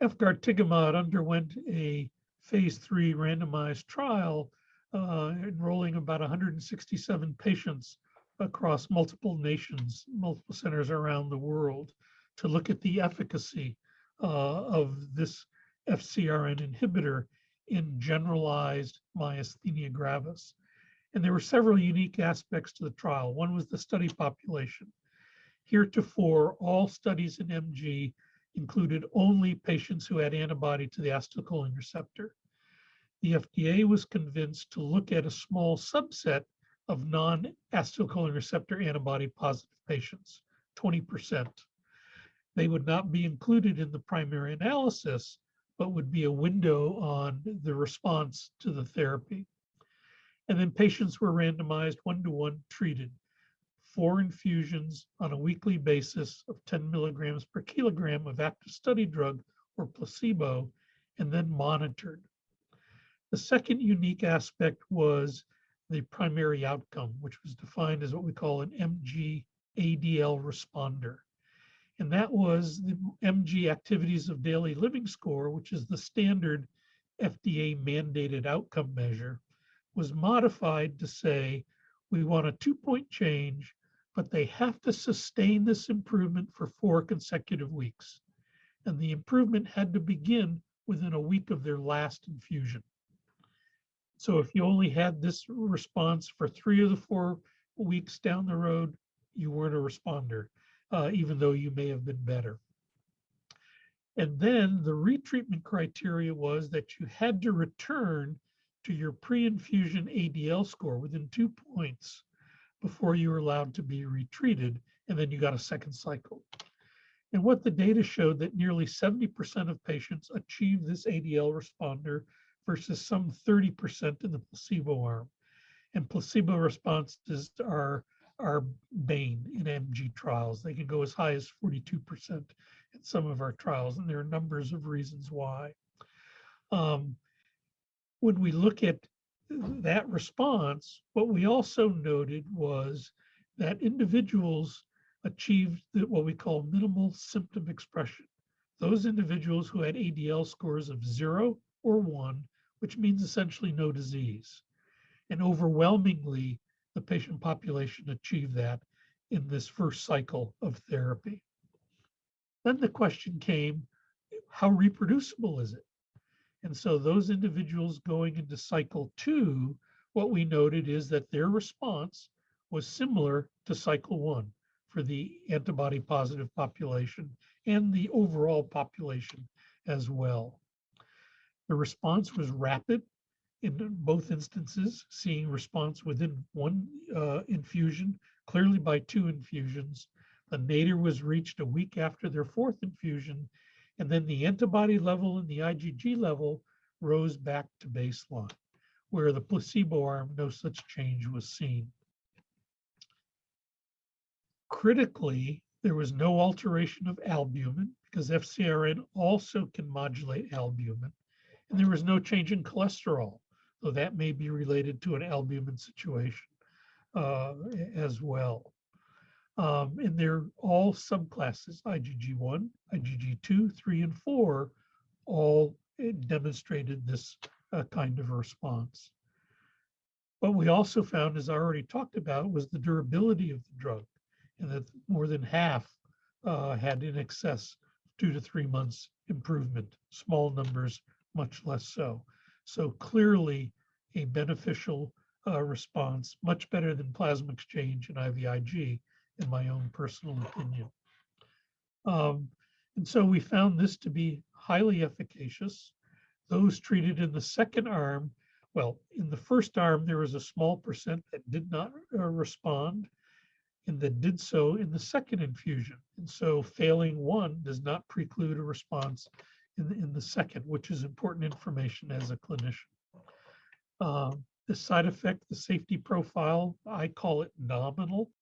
Efgartigimod underwent a phase 3 randomized trial enrolling about 167 patients across multiple nations, multiple centers around the world to look at the efficacy of this FCRN inhibitor in generalized myasthenia gravis. And there were several unique aspects to the trial. One was the study population. Heretofore, all studies in MG included only patients who had antibody to the acetylcholine receptor. The FDA was convinced to look at a small subset of non-acetylcholine receptor antibody positive patients, 20%. They would not be included in the primary analysis, but would be a window on the response to the therapy. And then patients were randomized 1-to-1 treated, 4 infusions on a weekly basis of 10 milligrams per kilogram of active study drug or placebo, and then monitored. The second unique aspect was the primary outcome, which was defined as what we call an MG ADL responder. And that was the MG Activities of Daily Living score, which is the standard FDA mandated outcome measure, was modified to say we want a 2-point change, but they have to sustain this improvement for 4 consecutive weeks. And the improvement had to begin within a week of their last infusion. So if you only had this response for 3 of the 4 weeks down the road, you weren't a responder, even though you may have been better. And then the retreatment criteria was that you had to return to your pre-infusion ADL score within 2 points before you were allowed to be retreated, and then you got a second cycle. And what the data showed that nearly 70% of patients achieved this ADL responder versus some 30% in the placebo arm. And placebo responses are bane in MG trials. They can go as high as 42% in some of our trials, and there are numbers of reasons why. When we look at that response, what we also noted was that individuals achieved what we call minimal symptom expression. Those individuals who had ADL scores of 0 or 1, which means essentially no disease. And overwhelmingly, the patient population achieved that in this first cycle of therapy. Then the question came, how reproducible is it? And so those individuals going into cycle 2, what we noted is that their response was similar to cycle 1 for the antibody positive population and the overall population as well. The response was rapid in both instances, seeing response within 1 infusion, clearly by 2 infusions. The nadir was reached a week after their 4th infusion, and then the antibody level and the IgG level rose back to baseline, where the placebo arm, no such change was seen. Critically, there was no alteration of albumin because FCRN also can modulate albumin, and there was no change in cholesterol, though that may be related to an albumin situation as well. And they're all subclasses, IgG1, IgG2, 3, and 4, all demonstrated this kind of response. What we also found, as I already talked about, was the durability of the drug, and that more than half had in excess of 2 to 3 months improvement, small numbers, much less so. So clearly a beneficial response, much better than plasma exchange and IVIG, in my own personal opinion. And so we found this to be highly efficacious. Those treated in the second arm, well, in the first arm, there was a small percent that did not respond, and that did so in the second infusion. And so failing 1 does not preclude a response in the second, which is important information as a clinician. The side effect, the safety profile, I call it nominal.